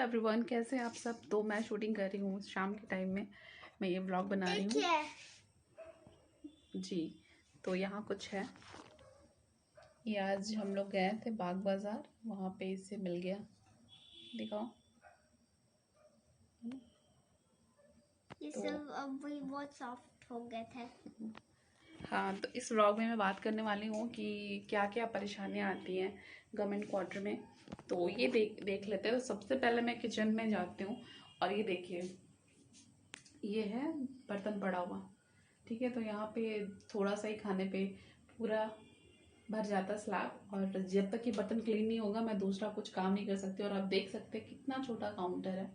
Everyone, कैसे हैं आप सब। तो मैं शूटिंग कर रही हूँ शाम के टाइम में, मैं ये व्लॉग बना रही हूँ जी। तो यहाँ कुछ है, ये आज हम लोग गए थे बाग बाजार, वहाँ पे इससे मिल गया। दिखाओ ये सब अब भी बहुत सॉफ्ट हो गए थे। हाँ, तो इस व्लॉग में मैं बात करने वाली हूँ कि क्या क्या परेशानियाँ आती हैं गवर्नमेंट क्वार्टर में। तो ये देख लेते हैं। तो सबसे पहले मैं किचन में जाती हूँ और ये देखिए, ये है बर्तन पड़ा हुआ, ठीक है। तो यहाँ पे थोड़ा सा ही खाने पे पूरा भर जाता स्लैब, और जब तक ये बर्तन क्लीन नहीं होगा मैं दूसरा कुछ काम नहीं कर सकती। और आप देख सकते हैं कितना छोटा काउंटर है,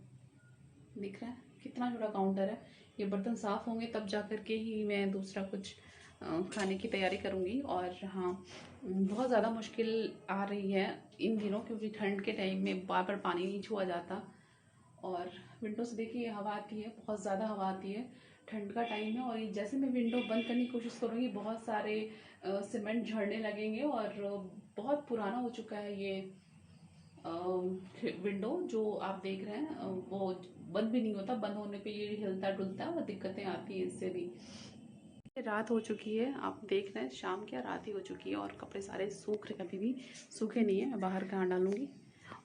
दिख रहा है कितना छोटा काउंटर है। ये बर्तन साफ होंगे तब जा कर के ही मैं दूसरा कुछ खाने की तैयारी करूँगी। और हाँ, बहुत ज़्यादा मुश्किल आ रही है इन दिनों, क्योंकि ठंड के टाइम में बार बार पानी नहीं छुआ जाता। और विंडो से देखिए हवा आती है, बहुत ज़्यादा हवा आती है, ठंड का टाइम है। और ये जैसे मैं विंडो बंद करने की कोशिश करूँगी, बहुत सारे सीमेंट झड़ने लगेंगे। और बहुत पुराना हो चुका है ये विंडो जो आप देख रहे हैं, वो बंद भी नहीं होता, बंद होने पे ये हिलता डुलता है और दिक्कतें आती हैं इससे भी। रात हो चुकी है, आप देख रहे हैं शाम क्या रात ही हो चुकी है, और कपड़े सारे सूख रहे, अभी भी सूखे नहीं है। मैं बाहर कहाँ डालूंगी।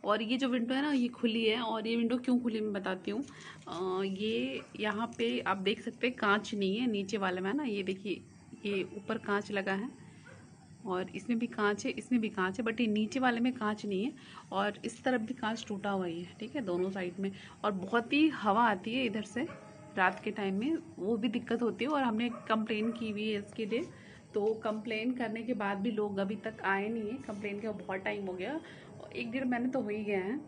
और ये जो विंडो है ना, ये खुली है। और ये विंडो क्यों खुली मैं बताती हूँ। ये यहाँ पे आप देख सकते हैं कांच नहीं है नीचे वाले में, है ना। ये देखिए, ये ऊपर कांच लगा है, और इसमें भी कांच है, इसमें भी कांच है, बट ये नीचे वाले में कांच नहीं है। और इस तरफ भी कांच टूटा हुआ ही है, ठीक है, दोनों साइड में। और बहुत ही हवा आती है इधर से रात के टाइम में, वो भी दिक्कत होती है। और हमने कंप्लेन की हुई है इसके लिए। तो कंप्लेन करने के बाद भी लोग अभी तक आए नहीं है। कंप्लेन का बहुत टाइम हो गया, 1 डेढ़ महीने तो हो ही गए हैं।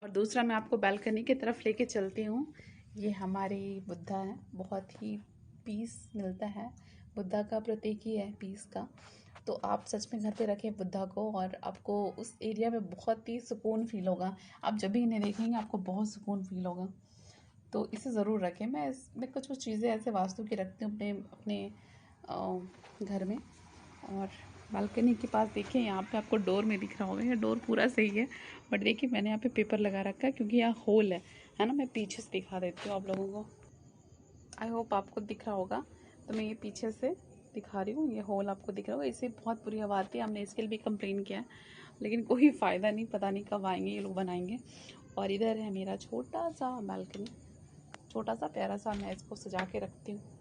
और दूसरा मैं आपको बालकनी की तरफ लेके चलती हूँ। ये हमारी बुद्धा है, बहुत ही पीस मिलता है, बुद्धा का प्रतीक ही है पीस का। तो आप सच में घर पे रखें बुद्धा को, और आपको उस एरिया में बहुत ही सुकून फील होगा। आप जब भी इन्हें देखेंगे आपको बहुत सुकून फील होगा। तो इसे ज़रूर रखें। मैं इसमें कुछ कुछ चीज़ें ऐसे वास्तु की रखती हूँ अपने अपने घर में। और बालकनी के पास देखिए, यहाँ पे आपको डोर में दिख रहा होगा, ये डोर पूरा सही है, बट देखिए मैंने यहाँ पे पेपर लगा रखा है क्योंकि यहाँ होल है ना। मैं पीछे से दिखा देती हूँ आप लोगों को, आई होप आपको दिख रहा होगा। तो मैं ये पीछे से दिखा रही हूँ, ये होल आपको दिख रहा होगा, इससे बहुत बुरी हवा आती है। हमने इसके लिए भी कंप्लेन किया है, लेकिन कोई फ़ायदा नहीं, पता नहीं कब आएंगे ये लोग बनाएंगे। और इधर है मेरा छोटा सा बालकनी, छोटा सा प्यारा सा, मैं इसको सजा के रखती हूँ।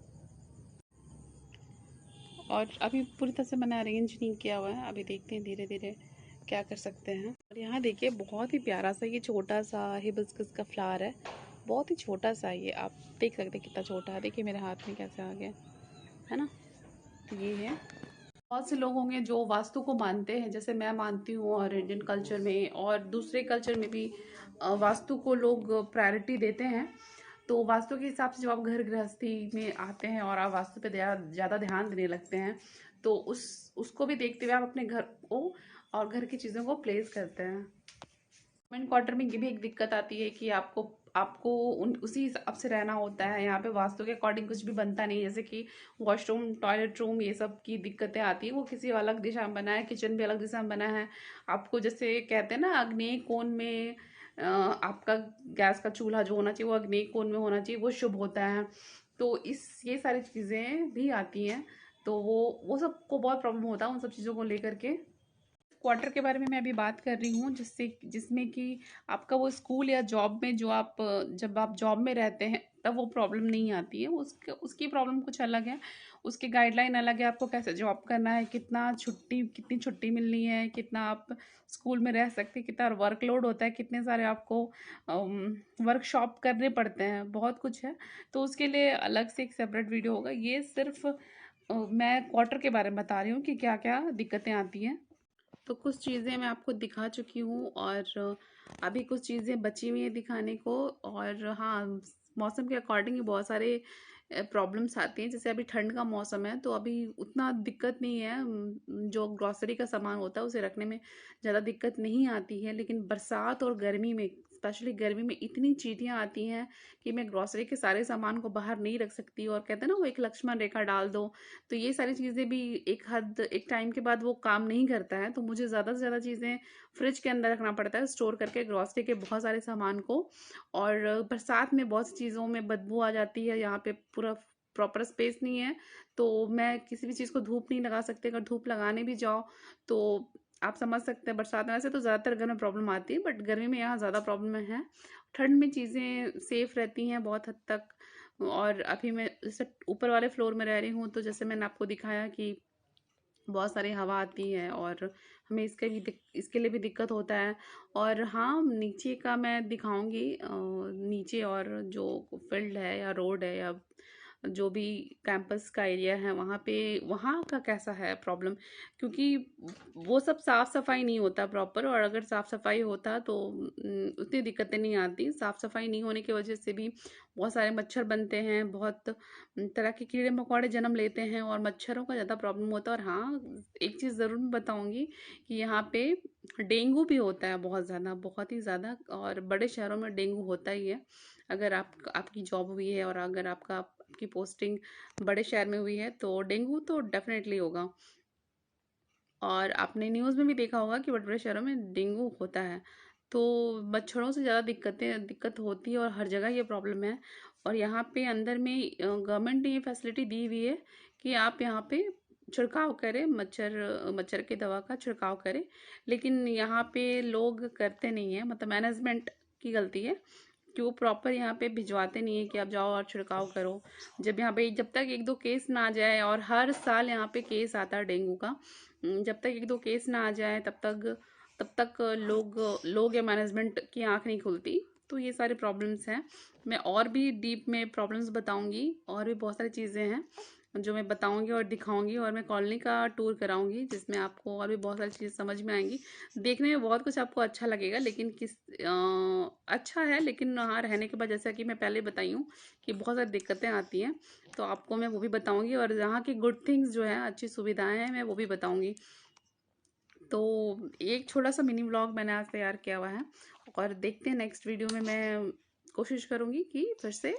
और अभी पूरी तरह से मैंने अरेंज नहीं किया हुआ है, अभी देखते हैं धीरे धीरे क्या कर सकते हैं। और यहाँ देखिए बहुत ही प्यारा सा ये छोटा सा हिबिस्कस का फ्लावर है, बहुत ही छोटा सा। ये आप देख सकते हैं कितना छोटा है, देखिए मेरे हाथ में कैसे आ गया, है ना। ये है। बहुत से लोग होंगे जो वास्तु को मानते हैं, जैसे मैं मानती हूँ, और इंडियन कल्चर में और दूसरे कल्चर में भी वास्तु को लोग प्रायोरिटी देते हैं। तो वास्तु के हिसाब से जब आप घर गृहस्थी में आते हैं और आप वास्तु पे ज़्यादा ध्यान देने लगते हैं, तो उसको भी देखते हुए आप अपने घर को और घर की चीज़ों को प्लेस करते हैं। गवर्नमेंट क्वार्टर में ये भी एक दिक्कत आती है कि आपको आपको उसी हिसाब से रहना होता है। यहाँ पे वास्तु के अकॉर्डिंग कुछ भी बनता नहीं, जैसे कि वॉशरूम, टॉयलेट रूम, ये सब की दिक्कतें आती है। वो किसी अलग दिशा में बना है, किचन भी अलग दिशा में बना है। आपको जैसे कहते हैं ना, अग्नेय कोण में आपका गैस का चूल्हा जो होना चाहिए वो अग्नेय कोण में होना चाहिए, वो शुभ होता है। तो ये सारी चीज़ें भी आती हैं। तो वो सबको बहुत प्रॉब्लम होता है उन सब चीज़ों को लेकर के। क्वार्टर के बारे में मैं अभी बात कर रही हूँ, जिसमें कि आपका वो स्कूल या जॉब में, जो आप जब आप जॉब में रहते हैं तब वो प्रॉब्लम नहीं आती है। उसकी प्रॉब्लम कुछ अलग है, उसके गाइडलाइन अलग है। आपको कैसे जॉब करना है, कितनी छुट्टी मिलनी है, कितना आप स्कूल में रह सकते हैं, कितना वर्कलोड होता है, कितने सारे आपको वर्कशॉप करने पड़ते हैं, बहुत कुछ है। तो उसके लिए अलग से एक सेपरेट वीडियो होगा। ये सिर्फ मैं क्वार्टर के बारे में बता रही हूँ कि क्या क्या दिक्कतें आती हैं। तो कुछ चीज़ें मैं आपको दिखा चुकी हूँ, और अभी कुछ चीज़ें बची हुई हैं दिखाने को। और हाँ, मौसम के अकॉर्डिंग बहुत सारे प्रॉब्लम्स आती हैं। जैसे अभी ठंड का मौसम है तो अभी उतना दिक्कत नहीं है, जो ग्रॉसरी का सामान होता है उसे रखने में ज़्यादा दिक्कत नहीं आती है। लेकिन बरसात और गर्मी में स्पेशली गर्मी में इतनी चींटियां आती हैं कि मैं ग्रॉसरी के सारे सामान को बाहर नहीं रख सकती, और कहते हैं ना वो एक लक्ष्मण रेखा डाल दो, तो ये सारी चीज़ें भी एक टाइम के बाद वो काम नहीं करता है, तो मुझे ज़्यादा से ज़्यादा चीज़ें फ्रिज के अंदर रखना पड़ता है स्टोर करके ग्रॉसरी के बहुत सारे सामान को। और बरसात में बहुत सी चीज़ों में बदबू आ जाती है, यहाँ पे पूरा प्रॉपर स्पेस नहीं है, तो मैं किसी भी चीज़ को धूप नहीं लगा सकती। अगर धूप लगाने भी जाओ तो आप समझ सकते हैं, बरसात में वैसे तो ज़्यादातर घर में प्रॉब्लम आती है, बट गर्मी में यहाँ ज़्यादा प्रॉब्लम है। ठंड में चीज़ें सेफ रहती हैं बहुत हद तक। और अभी मैं जैसे ऊपर वाले फ्लोर में रह रही हूँ, तो जैसे मैंने आपको दिखाया कि बहुत सारी हवा आती है और हमें इसके लिए भी दिक्कत होता है। और हाँ, नीचे का मैं दिखाऊंगी, नीचे और जो फील्ड है या रोड है या जो भी कैंपस का एरिया है वहाँ का कैसा है प्रॉब्लम, क्योंकि वो सब साफ सफाई नहीं होता प्रॉपर, और अगर साफ सफाई होता तो उतनी दिक्कतें नहीं आती। साफ सफाई नहीं होने की वजह से भी बहुत सारे मच्छर बनते हैं, बहुत तरह के कीड़े मकोड़े जन्म लेते हैं, और मच्छरों का ज़्यादा प्रॉब्लम होता है। और हाँ, एक चीज़ ज़रूर मैं बताऊंगी कि यहाँ पे डेंगू भी होता है बहुत ज़्यादा, बहुत ही ज़्यादा, और बड़े शहरों में डेंगू होता ही है। अगर आपकी जॉब हुई है और अगर आपकी पोस्टिंग बड़े शहर में हुई है तो डेंगू तो डेफिनेटली होगा। और आपने न्यूज़ में भी देखा होगा कि बड़े बड़े शहरों में डेंगू होता है। तो मच्छरों से ज़्यादा दिक्कत होती है, और हर जगह ये प्रॉब्लम है। और यहाँ पे अंदर में गवर्नमेंट ने ये फैसिलिटी दी हुई है कि आप यहाँ पे छिड़काव करें, मच्छर की दवा का छिड़काव करें, लेकिन यहाँ पे लोग करते नहीं है, मतलब मैनेजमेंट की गलती है कि वो प्रॉपर यहाँ पे भिजवाते नहीं है कि आप जाओ और छिड़काव करो। जब तक एक दो केस ना आ जाए, और हर साल यहाँ पे केस आता है डेंगू का, जब तक एक दो केस ना आ जाए तब तक लोग या मैनेजमेंट की आंख नहीं खुलती। तो ये सारे प्रॉब्लम्स हैं। मैं और भी डीप में प्रॉब्लम्स बताऊंगी, और भी बहुत सारी चीज़ें हैं जो मैं बताऊंगी और दिखाऊंगी, और मैं कॉलोनी का टूर कराऊंगी जिसमें आपको और भी बहुत सारी चीज़ समझ में आएंगी। देखने में बहुत कुछ आपको अच्छा लगेगा, लेकिन अच्छा है, लेकिन वहाँ रहने के बाद जैसा कि मैं पहले बताई हूँ कि बहुत सारी दिक्कतें आती हैं, तो आपको मैं वो भी बताऊंगी, और यहाँ की गुड थिंग्स जो है, अच्छी सुविधाएं हैं, मैं वो भी बताऊंगी। तो एक छोटा सा मिनी व्लॉग मैंने आज तैयार किया हुआ है, और देखते हैं नेक्स्ट वीडियो में मैं कोशिश करूँगी कि फिर से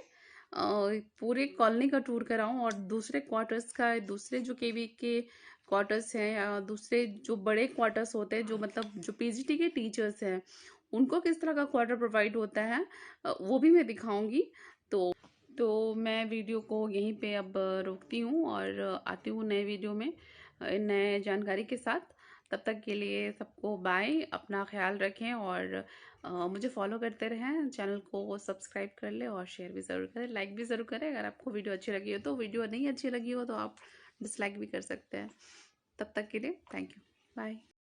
पूरे कॉलोनी का टूर कराऊं, और दूसरे क्वार्टर्स का, दूसरे जो केवी के क्वार्टर्स हैं या दूसरे जो बड़े क्वार्टर्स होते हैं, जो मतलब जो पीजीटी के टीचर्स हैं, उनको किस तरह का क्वार्टर प्रोवाइड होता है, वो भी मैं दिखाऊंगी। तो मैं वीडियो को यहीं पे अब रोकती हूँ, और आती हूँ नए वीडियो में नए जानकारी के साथ। तब तक के लिए सबको बाय, अपना ख्याल रखें, और मुझे फॉलो करते रहें, चैनल को सब्सक्राइब कर ले, और शेयर भी ज़रूर करें, लाइक भी ज़रूर करें। अगर आपको वीडियो अच्छी लगी हो तो, वीडियो नहीं अच्छी लगी हो तो आप डिसलाइक भी कर सकते हैं। तब तक के लिए थैंक यू, बाय।